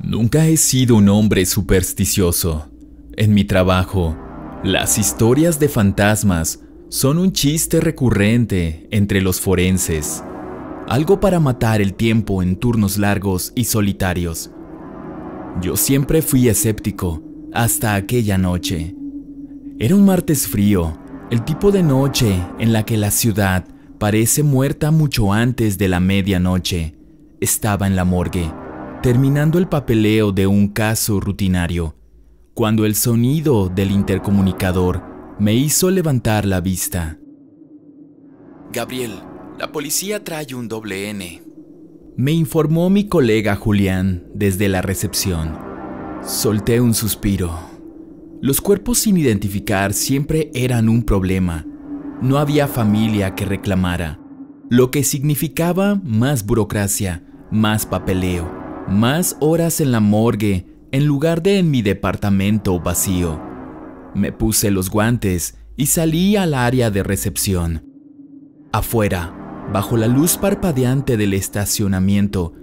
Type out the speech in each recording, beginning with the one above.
Nunca he sido un hombre supersticioso. En mi trabajo, las historias de fantasmas son un chiste recurrente entre los forenses, algo para matar el tiempo en turnos largos y solitarios. Yo siempre fui escéptico hasta aquella noche. Era un martes frío, el tipo de noche en la que la ciudad parece muerta mucho antes de la medianoche. Estaba en la morgue, terminando el papeleo de un caso rutinario, cuando el sonido del intercomunicador me hizo levantar la vista. Gabriel, la policía trae un doble N. Me informó mi colega Julián desde la recepción. Solté un suspiro. Los cuerpos sin identificar siempre eran un problema. No había familia que reclamara, lo que significaba más burocracia, más papeleo, más horas en la morgue en lugar de en mi departamento vacío. Me puse los guantes y salí al área de recepción. Afuera, bajo la luz parpadeante del estacionamiento,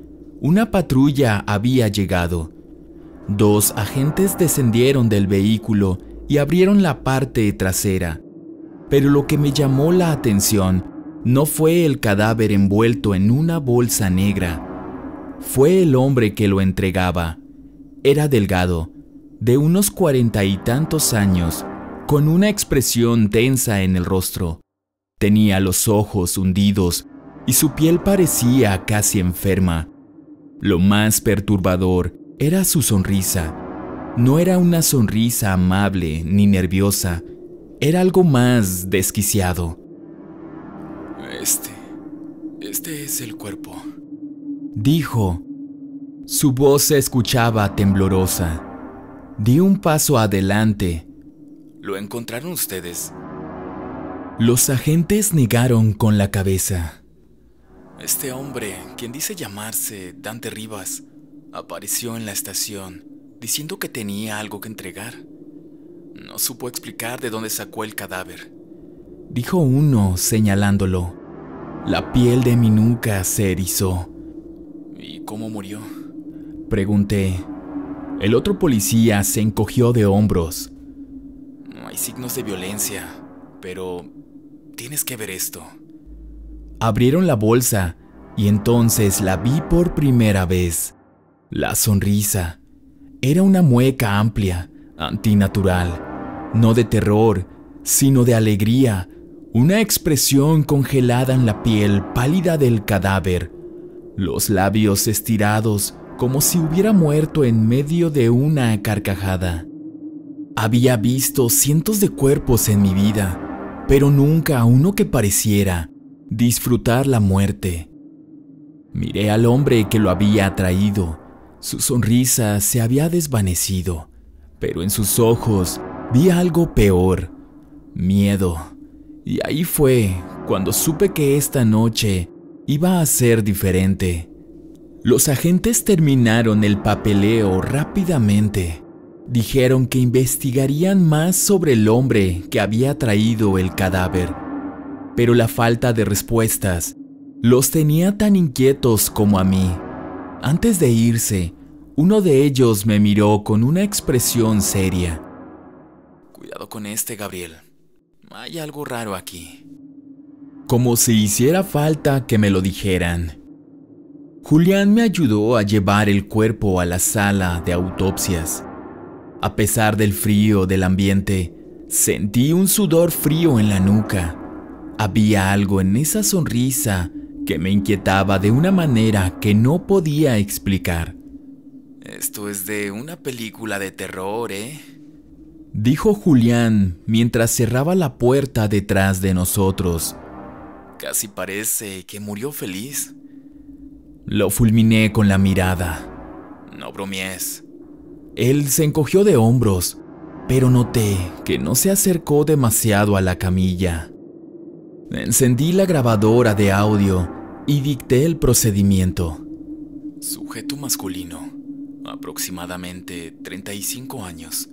una patrulla había llegado. 2 agentes descendieron del vehículo y abrieron la parte trasera. Pero lo que me llamó la atención no fue el cadáver envuelto en una bolsa negra. Fue el hombre que lo entregaba. Era delgado, de unos 40 y tantos años, con una expresión tensa en el rostro. Tenía los ojos hundidos y su piel parecía casi enferma. Lo más perturbador era su sonrisa. No era una sonrisa amable ni nerviosa, era algo más desquiciado. Este es el cuerpo, dijo. Su voz se escuchaba temblorosa. Di un paso adelante. ¿Lo encontraron ustedes? Los agentes negaron con la cabeza. Este hombre, quien dice llamarse Dante Rivas, apareció en la estación diciendo que tenía algo que entregar. No supo explicar de dónde sacó el cadáver, dijo uno señalándolo. La piel de mi nuca se erizó. ¿Y cómo murió?, pregunté. El otro policía se encogió de hombros. No hay signos de violencia, pero tienes que ver esto. Abrieron la bolsa y entonces la vi por primera vez. La sonrisa. Era una mueca amplia, antinatural, no de terror, sino de alegría, una expresión congelada en la piel pálida del cadáver, los labios estirados como si hubiera muerto en medio de una carcajada. Había visto cientos de cuerpos en mi vida, pero nunca uno que pareciera disfrutar la muerte. Miré al hombre que lo había traído. Su sonrisa se había desvanecido, pero en sus ojos vi algo peor, miedo. Y ahí fue cuando supe que esta noche iba a ser diferente. Los agentes terminaron el papeleo rápidamente. Dijeron que investigarían más sobre el hombre que había traído el cadáver. Pero la falta de respuestas los tenía tan inquietos como a mí. Antes de irse, uno de ellos me miró con una expresión seria. Cuidado con Gabriel. Hay algo raro aquí. Como si hiciera falta que me lo dijeran. Julián me ayudó a llevar el cuerpo a la sala de autopsias. A pesar del frío del ambiente, sentí un sudor frío en la nuca. Había algo en esa sonrisa que me inquietaba de una manera que no podía explicar. Esto es de una película de terror, dijo Julián mientras cerraba la puerta detrás de nosotros. Casi parece que murió feliz. Lo fulminé con la mirada. No bromees. Él se encogió de hombros, pero noté que no se acercó demasiado a la camilla. Encendí la grabadora de audio y dicté el procedimiento. Sujeto masculino, aproximadamente 35 años,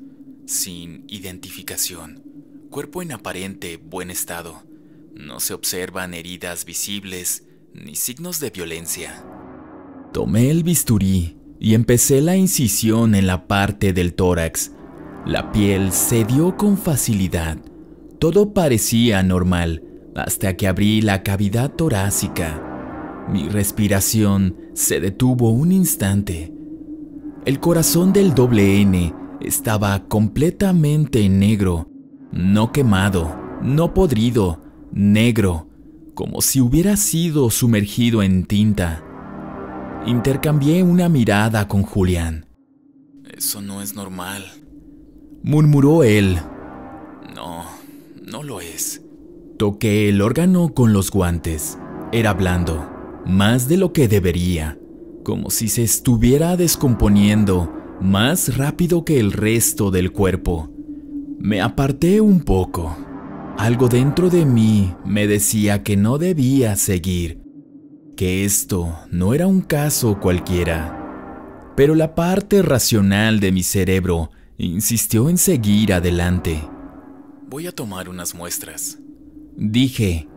sin identificación, cuerpo en aparente buen estado. No se observan heridas visibles ni signos de violencia. Tomé el bisturí y empecé la incisión en la parte del tórax. La piel cedió con facilidad. Todo parecía normal hasta que abrí la cavidad torácica. Mi respiración se detuvo un instante. El corazón del doble N estaba completamente negro, no quemado, no podrido, negro, como si hubiera sido sumergido en tinta. Intercambié una mirada con Julián. Eso no es normal, murmuró él. No lo es. Toqué el órgano con los guantes. Era blando, más de lo que debería, como si se estuviera descomponiendo más rápido que el resto del cuerpo. Me aparté un poco. Algo dentro de mí me decía que no debía seguir, que esto no era un caso cualquiera. Pero la parte racional de mi cerebro insistió en seguir adelante. Voy a tomar unas muestras, dije,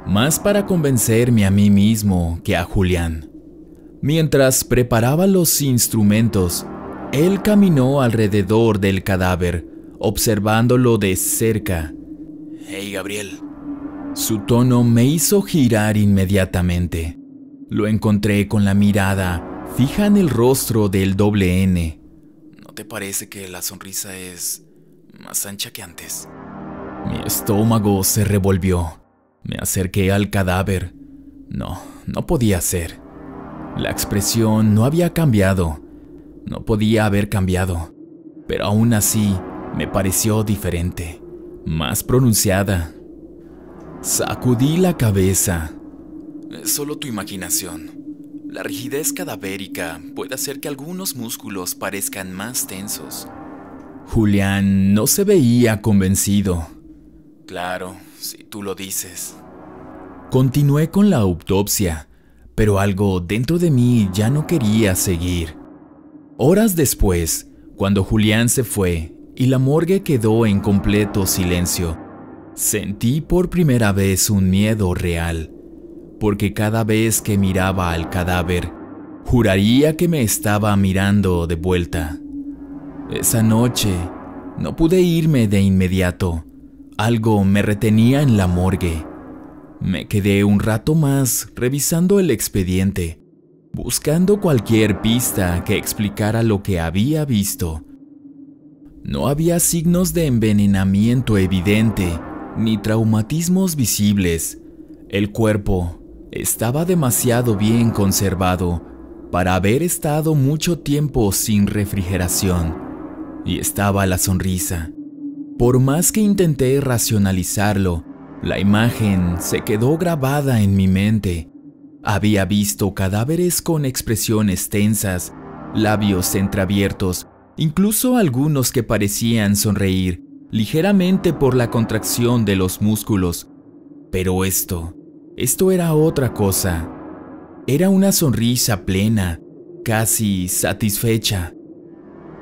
más para convencerme a mí mismo que a Julián. Mientras preparaba los instrumentos, él caminó alrededor del cadáver, observándolo de cerca. Hey, Gabriel. Su tono me hizo girar inmediatamente. Lo encontré con la mirada fija en el rostro del doble N. ¿No te parece que la sonrisa es más ancha que antes? Mi estómago se revolvió. Me acerqué al cadáver. No podía ser. La expresión no había cambiado. No podía haber cambiado. Pero aún así me pareció diferente, más pronunciada. Sacudí la cabeza. Es solo tu imaginación. La rigidez cadavérica puede hacer que algunos músculos parezcan más tensos. Julián no se veía convencido. Claro, si tú lo dices. Continué con la autopsia, pero algo dentro de mí ya no quería seguir. Horas después, cuando Julián se fue y la morgue quedó en completo silencio, sentí por primera vez un miedo real, porque cada vez que miraba al cadáver, juraría que me estaba mirando de vuelta. Esa noche no pude irme de inmediato. Algo me retenía en la morgue. Me quedé un rato más revisando el expediente, buscando cualquier pista que explicara lo que había visto. No había signos de envenenamiento evidente, ni traumatismos visibles. El cuerpo estaba demasiado bien conservado para haber estado mucho tiempo sin refrigeración. Y estaba la sonrisa. Por más que intenté racionalizarlo, la imagen se quedó grabada en mi mente. Había visto cadáveres con expresiones tensas, labios entreabiertos, incluso algunos que parecían sonreír ligeramente por la contracción de los músculos. Pero esto era otra cosa. Era una sonrisa plena, casi satisfecha.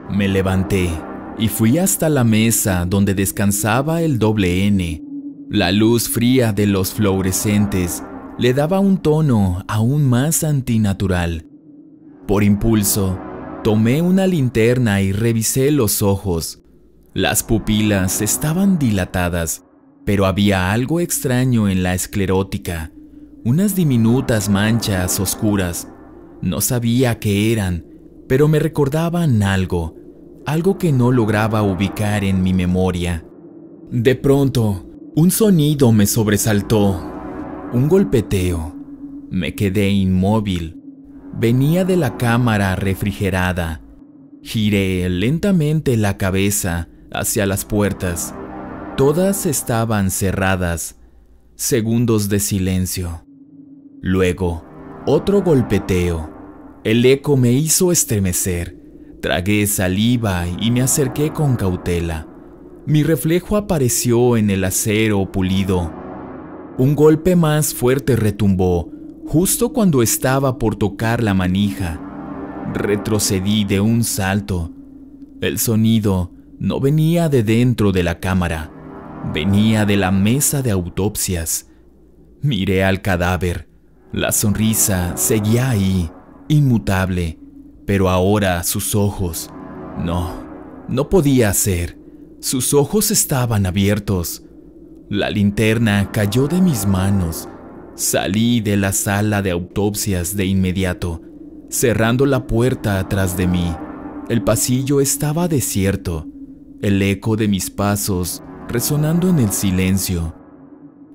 Me levanté y fui hasta la mesa donde descansaba el doble N. La luz fría de los fluorescentes le daba un tono aún más antinatural. Por impulso, tomé una linterna y revisé los ojos. Las pupilas estaban dilatadas, pero había algo extraño en la esclerótica, unas diminutas manchas oscuras. No sabía qué eran, pero me recordaban algo que no lograba ubicar en mi memoria. De pronto, un sonido me sobresaltó, un golpeteo. Me quedé inmóvil. Venía de la cámara refrigerada. Giré lentamente la cabeza hacia las puertas. Todas estaban cerradas. Segundos de silencio. Luego, otro golpeteo. El eco me hizo estremecer. Tragué saliva y me acerqué con cautela. Mi reflejo apareció en el acero pulido. Un golpe más fuerte retumbó, justo cuando estaba por tocar la manija. Retrocedí de un salto. El sonido no venía de dentro de la cámara, venía de la mesa de autopsias. Miré al cadáver. La sonrisa seguía ahí, inmutable, Pero ahora sus ojos... No podía ser. Sus ojos estaban abiertos. La linterna cayó de mis manos. Salí de la sala de autopsias de inmediato, cerrando la puerta atrás de mí. El pasillo estaba desierto, el eco de mis pasos resonando en el silencio.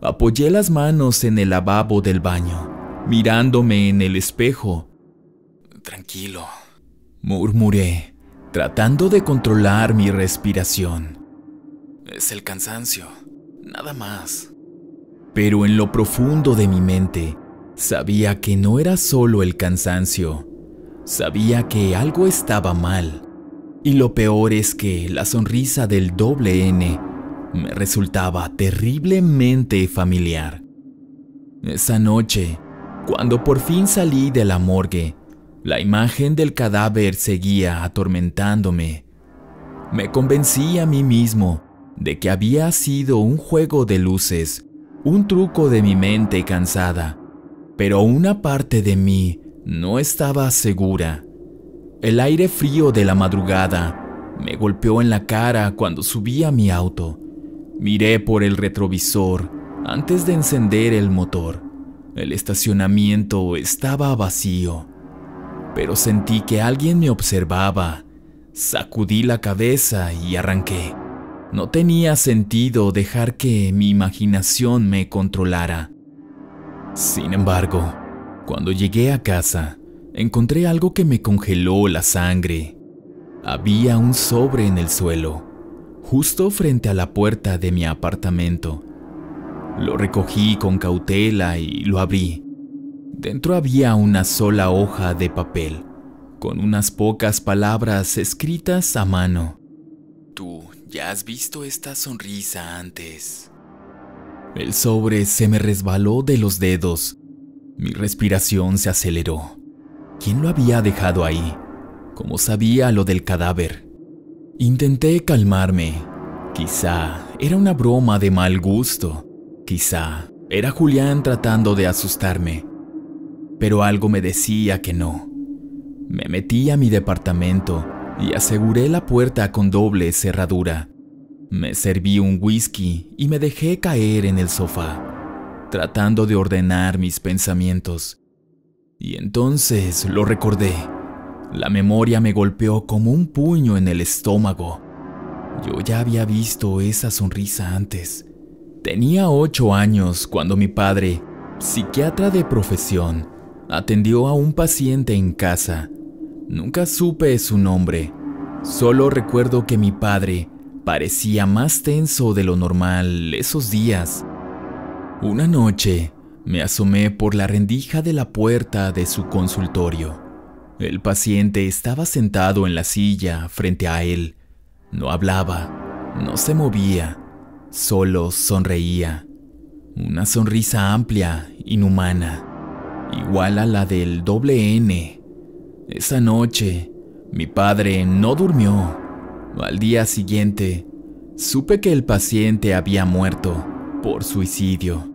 Apoyé las manos en el lavabo del baño, mirándome en el espejo. Tranquilo, murmuré, tratando de controlar mi respiración. Es el cansancio, nada más. Pero en lo profundo de mi mente, sabía que no era solo el cansancio. Sabía que algo estaba mal. Y lo peor es que la sonrisa del doble N me resultaba terriblemente familiar. Esa noche, cuando por fin salí de la morgue, la imagen del cadáver seguía atormentándome. Me convencí a mí mismo de que había sido un juego de luces, un truco de mi mente cansada, pero una parte de mí no estaba segura. El aire frío de la madrugada me golpeó en la cara cuando subí a mi auto. Miré por el retrovisor antes de encender el motor. El estacionamiento estaba vacío, pero sentí que alguien me observaba. Sacudí la cabeza y arranqué. No tenía sentido dejar que mi imaginación me controlara. Sin embargo, cuando llegué a casa, encontré algo que me congeló la sangre. Había un sobre en el suelo, justo frente a la puerta de mi apartamento. Lo recogí con cautela y lo abrí. Dentro había una sola hoja de papel, con unas pocas palabras escritas a mano. Tú ya has visto esta sonrisa antes. El sobre se me resbaló de los dedos. Mi respiración se aceleró. ¿Quién lo había dejado ahí? ¿Cómo sabía lo del cadáver? Intenté calmarme. Quizá era una broma de mal gusto. Quizá era Julián tratando de asustarme. Pero algo me decía que no. Me metí a mi departamento y aseguré la puerta con doble cerradura. Me serví un whisky y me dejé caer en el sofá, tratando de ordenar mis pensamientos. Y entonces lo recordé. La memoria me golpeó como un puño en el estómago. Yo ya había visto esa sonrisa antes. Tenía 8 años cuando mi padre, psiquiatra de profesión, atendió a un paciente en casa. Nunca supe su nombre. Solo recuerdo que mi padre parecía más tenso de lo normal esos días. Una noche me asomé por la rendija de la puerta de su consultorio. El paciente estaba sentado en la silla frente a él. No hablaba, no se movía, solo sonreía. Una sonrisa amplia, inhumana, igual a la del doble N. Esa noche, mi padre no durmió. Al día siguiente, supe que el paciente había muerto por suicidio.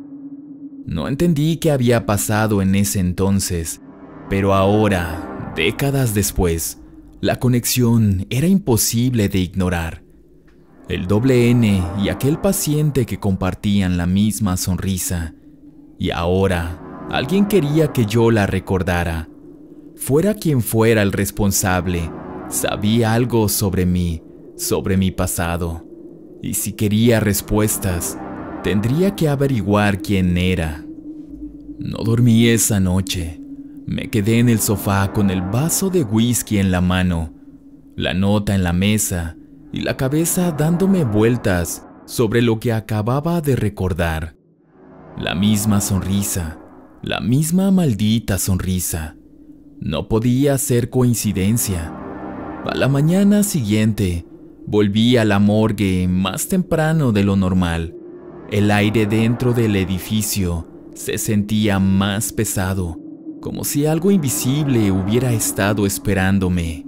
No entendí qué había pasado en ese entonces, pero ahora, décadas después, la conexión era imposible de ignorar. El doble N y aquel paciente que compartían la misma sonrisa. Y ahora, alguien quería que yo la recordara. Fuera quien fuera el responsable, sabía algo sobre mí, sobre mi pasado. Y si quería respuestas, tendría que averiguar quién era. No dormí esa noche. Me quedé en el sofá con el vaso de whisky en la mano, la nota en la mesa y la cabeza dándome vueltas sobre lo que acababa de recordar. La misma sonrisa, la misma maldita sonrisa. No podía ser coincidencia. A la mañana siguiente, volví a la morgue más temprano de lo normal. El aire dentro del edificio se sentía más pesado, como si algo invisible hubiera estado esperándome.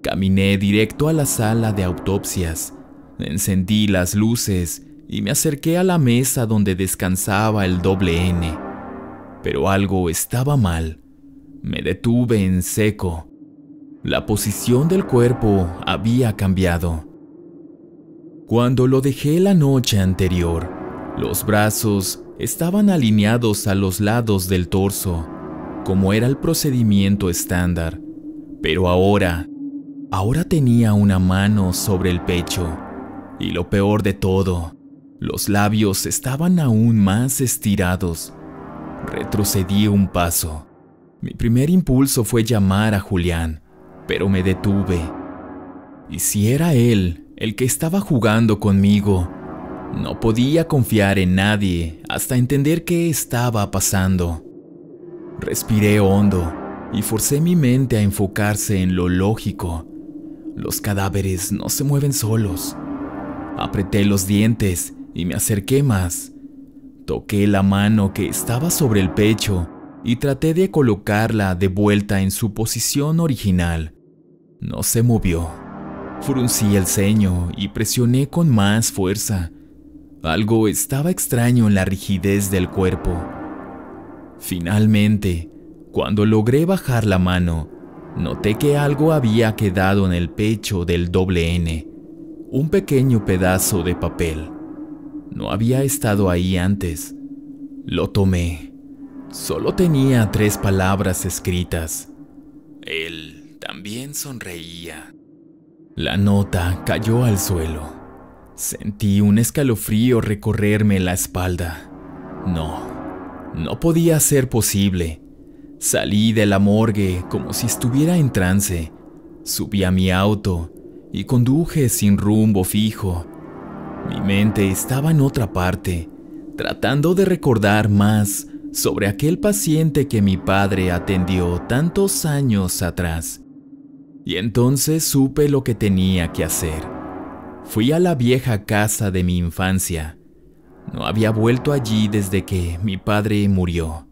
Caminé directo a la sala de autopsias, encendí las luces y me acerqué a la mesa donde descansaba el doble N. Pero algo estaba mal. Me detuve en seco. La posición del cuerpo había cambiado. Cuando lo dejé la noche anterior, los brazos estaban alineados a los lados del torso, como era el procedimiento estándar, pero ahora tenía una mano sobre el pecho, y lo peor de todo, los labios estaban aún más estirados. Retrocedí un paso. Mi primer impulso fue llamar a Julián, pero me detuve. ¿Y si era él el que estaba jugando conmigo? No podía confiar en nadie hasta entender qué estaba pasando. Respiré hondo y forcé mi mente a enfocarse en lo lógico. Los cadáveres no se mueven solos. Apreté los dientes y me acerqué más. Toqué la mano que estaba sobre el pecho y traté de colocarla de vuelta en su posición original. No se movió. Fruncí el ceño y presioné con más fuerza. Algo estaba extraño en la rigidez del cuerpo. Finalmente, cuando logré bajar la mano, noté que algo había quedado en el pecho del doble N, un pequeño pedazo de papel. No había estado ahí antes. Lo tomé. Solo tenía 3 palabras escritas. Él también sonreía. La nota cayó al suelo. Sentí un escalofrío recorrerme la espalda. No podía ser posible. Salí de la morgue como si estuviera en trance. Subí a mi auto y conduje sin rumbo fijo. Mi mente estaba en otra parte, tratando de recordar más sobre aquel paciente que mi padre atendió tantos años atrás. Y entonces supe lo que tenía que hacer. Fui a la vieja casa de mi infancia. No había vuelto allí desde que mi padre murió.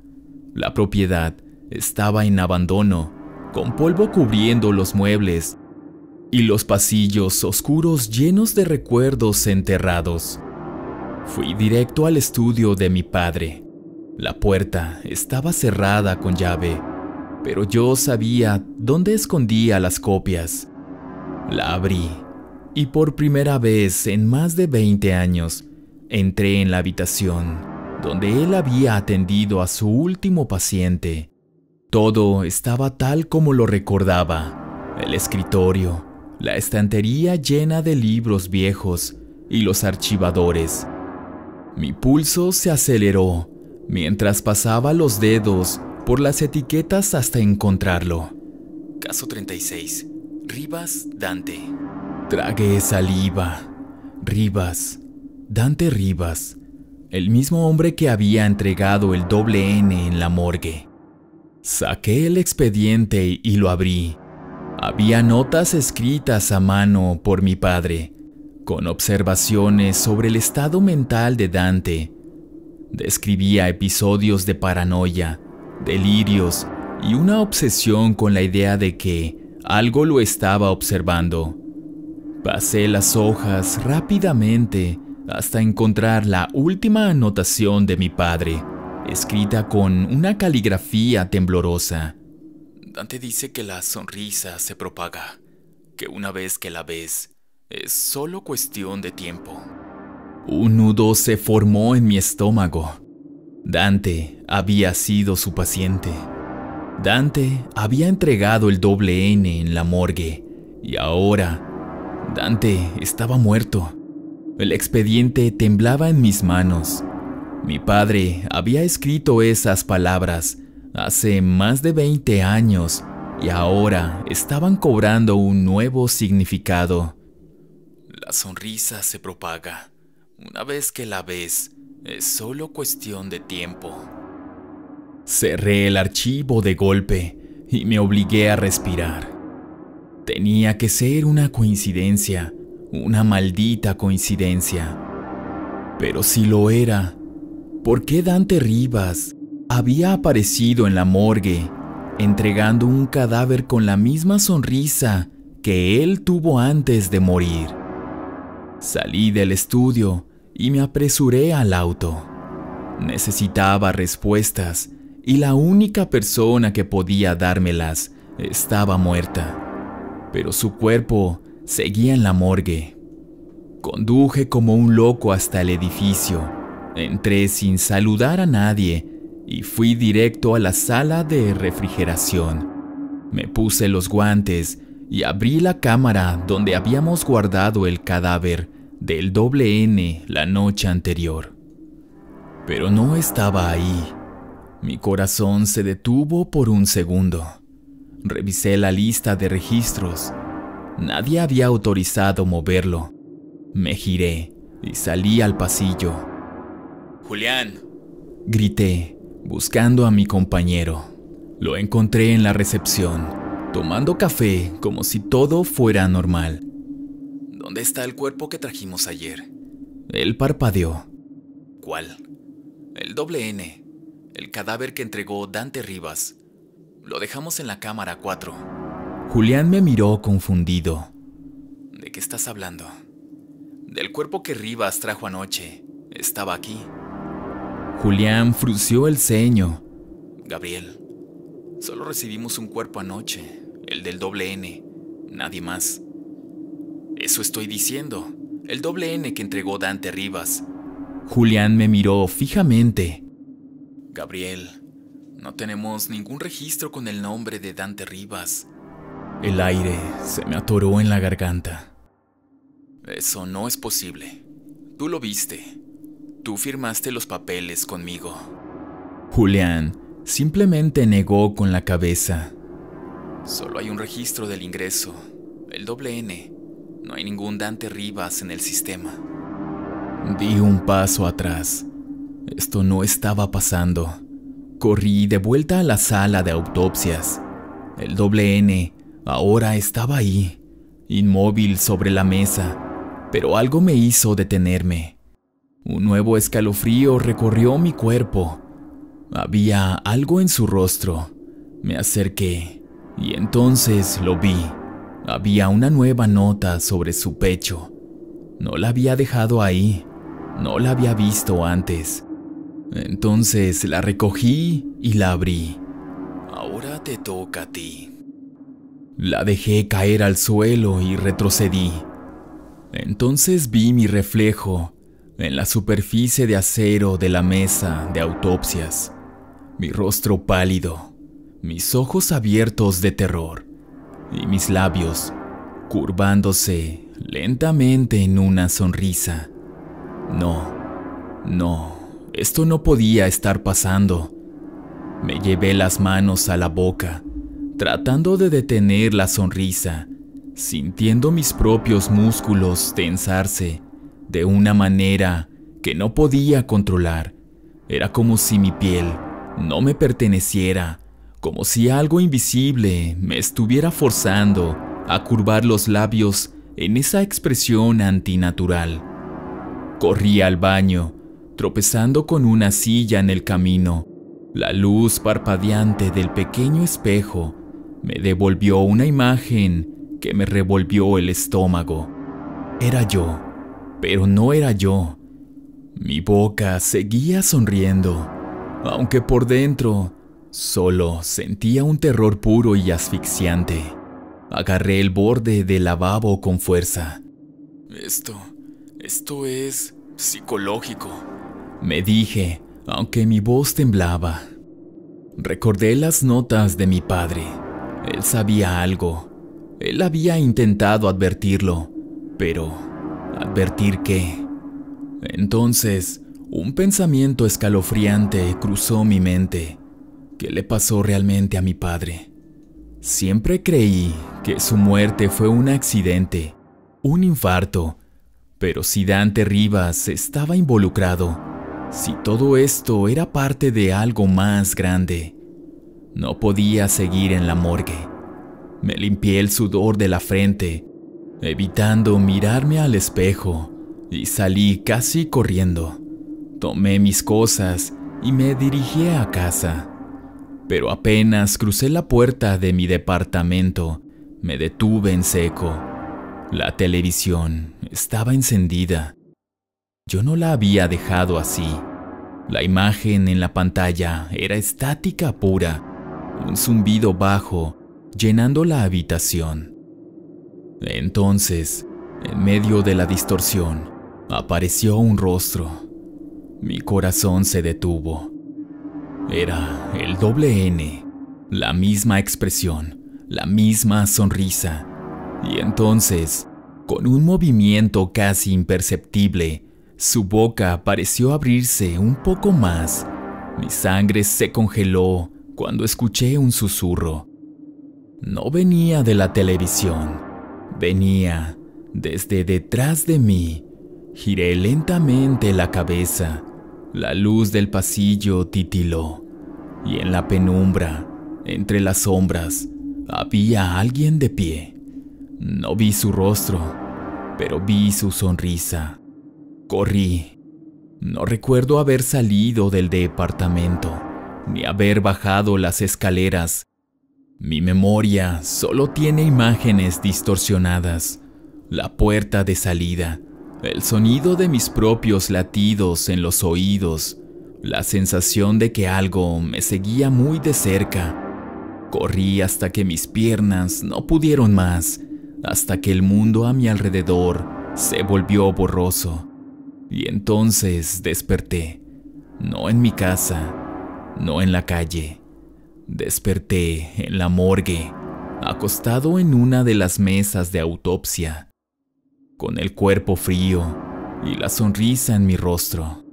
La propiedad estaba en abandono, con polvo cubriendo los muebles y los pasillos oscuros llenos de recuerdos enterrados. Fui directo al estudio de mi padre. La puerta estaba cerrada con llave, pero yo sabía dónde escondía las copias. La abrí y por primera vez en más de 20 años entré en la habitación donde él había atendido a su último paciente. Todo estaba tal como lo recordaba: el escritorio, la estantería llena de libros viejos y los archivadores. Mi pulso se aceleró mientras pasaba los dedos por las etiquetas hasta encontrarlo. Caso 36. Rivas Dante. Tragué saliva. Rivas. Dante Rivas. El mismo hombre que había entregado el doble N en la morgue. Saqué el expediente y lo abrí. Había notas escritas a mano por mi padre, con observaciones sobre el estado mental de Dante. Describía episodios de paranoia, delirios y una obsesión con la idea de que algo lo estaba observando. Pasé las hojas rápidamente hasta encontrar la última anotación de mi padre, escrita con una caligrafía temblorosa. Dante dice que la sonrisa se propaga, que una vez que la ves, es solo cuestión de tiempo. Un nudo se formó en mi estómago. Dante había sido su paciente. Dante había entregado el doble N en la morgue y ahora Dante estaba muerto. El expediente temblaba en mis manos. Mi padre había escrito esas palabras hace más de 20 años y ahora estaban cobrando un nuevo significado. La sonrisa se propaga. Una vez que la ves, es solo cuestión de tiempo. Cerré el archivo de golpe y me obligué a respirar. Tenía que ser una coincidencia, una maldita coincidencia. Pero si lo era, ¿por qué Dante Rivas había aparecido en la morgue, entregando un cadáver con la misma sonrisa que él tuvo antes de morir? Salí del estudio y me apresuré al auto. Necesitaba respuestas y la única persona que podía dármelas estaba muerta. pero su cuerpo seguía en la morgue. Conduje como un loco hasta el edificio, entré sin saludar a nadie y fui directo a la sala de refrigeración. Me puse los guantes y abrí la cámara donde habíamos guardado el cadáver del N la noche anterior. Pero no estaba ahí. Mi corazón se detuvo por un segundo. Revisé la lista de registros. Nadie había autorizado moverlo. Me giré y salí al pasillo. ¡Julián! Grité, buscando a mi compañero. Lo encontré en la recepción, tomando café como si todo fuera normal. ¿Dónde está el cuerpo que trajimos ayer? Él parpadeó. ¿Cuál? El N, el cadáver que entregó Dante Rivas. Lo dejamos en la cámara 4. Julián me miró confundido. ¿De qué estás hablando? Del cuerpo que Rivas trajo anoche. Estaba aquí. Julián frunció el ceño. Gabriel, solo recibimos un cuerpo anoche, el del N, nadie más. Eso estoy diciendo, el N que entregó Dante Rivas. Julián me miró fijamente. Gabriel, no tenemos ningún registro con el nombre de Dante Rivas. El aire se me atoró en la garganta. Eso no es posible. Tú lo viste. Tú firmaste los papeles conmigo. Julián simplemente negó con la cabeza. Solo hay un registro del ingreso, el N. No hay ningún Dante Rivas en el sistema. Di un paso atrás. Esto no estaba pasando. Corrí de vuelta a la sala de autopsias. El N ahora estaba ahí, inmóvil sobre la mesa, pero algo me hizo detenerme. Un nuevo escalofrío recorrió mi cuerpo. Había algo en su rostro. Me acerqué y entonces lo vi. Había una nueva nota sobre su pecho. No la había dejado ahí. No la había visto antes. Entonces la recogí y la abrí. Ahora te toca a ti. La dejé caer al suelo y retrocedí. Entonces vi mi reflejo en la superficie de acero de la mesa de autopsias. Mi rostro pálido, mis ojos abiertos de terror y mis labios curvándose lentamente en una sonrisa. No, esto no podía estar pasando. Me llevé las manos a la boca, tratando de detener la sonrisa, sintiendo mis propios músculos tensarse de una manera que no podía controlar. Era como si mi piel no me perteneciera, como si algo invisible me estuviera forzando a curvar los labios en esa expresión antinatural. Corrí al baño, tropezando con una silla en el camino. La luz parpadeante del pequeño espejo me devolvió una imagen que me revolvió el estómago. Era yo, pero no era yo. Mi boca seguía sonriendo, aunque por dentro solo sentía un terror puro y asfixiante. Agarré el borde del lavabo con fuerza. Esto es psicológico, me dije, aunque mi voz temblaba. Recordé las notas de mi padre. Él sabía algo. Él había intentado advertirlo, pero ¿advertir qué? Entonces, un pensamiento escalofriante cruzó mi mente. ¿Qué le pasó realmente a mi padre? Siempre creí que su muerte fue un accidente, un infarto, pero si Dante Rivas estaba involucrado, si todo esto era parte de algo más grande, no podía seguir en la morgue. Me limpié el sudor de la frente, evitando mirarme al espejo, y salí casi corriendo. Tomé mis cosas y me dirigí a casa. Pero apenas crucé la puerta de mi departamento, me detuve en seco. La televisión estaba encendida. Yo no la había dejado así. La imagen en la pantalla era estática pura, un zumbido bajo llenando la habitación. Entonces, en medio de la distorsión, apareció un rostro. Mi corazón se detuvo. Era el doble N, la misma expresión, la misma sonrisa. Y entonces, con un movimiento casi imperceptible, su boca pareció abrirse un poco más. Mi sangre se congeló cuando escuché un susurro. No venía de la televisión, venía desde detrás de mí. Giré lentamente la cabeza. La luz del pasillo titiló, y en la penumbra, entre las sombras, había alguien de pie. No vi su rostro, pero vi su sonrisa. Corrí. No recuerdo haber salido del departamento, ni haber bajado las escaleras. Mi memoria solo tiene imágenes distorsionadas, la puerta de salida, el sonido de mis propios latidos en los oídos, la sensación de que algo me seguía muy de cerca. Corrí hasta que mis piernas no pudieron más, hasta que el mundo a mi alrededor se volvió borroso. Y entonces desperté, no en mi casa, no en la calle. Desperté en la morgue, acostado en una de las mesas de autopsia, con el cuerpo frío y la sonrisa en mi rostro.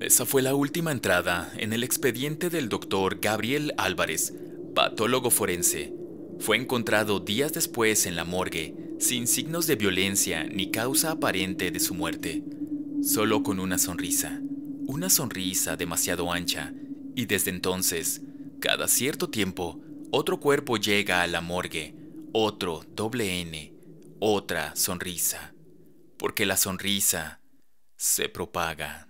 Esa fue la última entrada en el expediente del doctor Gabriel Álvarez, patólogo forense. Fue encontrado días después en la morgue, sin signos de violencia ni causa aparente de su muerte, solo con una sonrisa demasiado ancha, y desde entonces, cada cierto tiempo, otro cuerpo llega a la morgue, otro doble N, otra sonrisa, porque la sonrisa se propaga.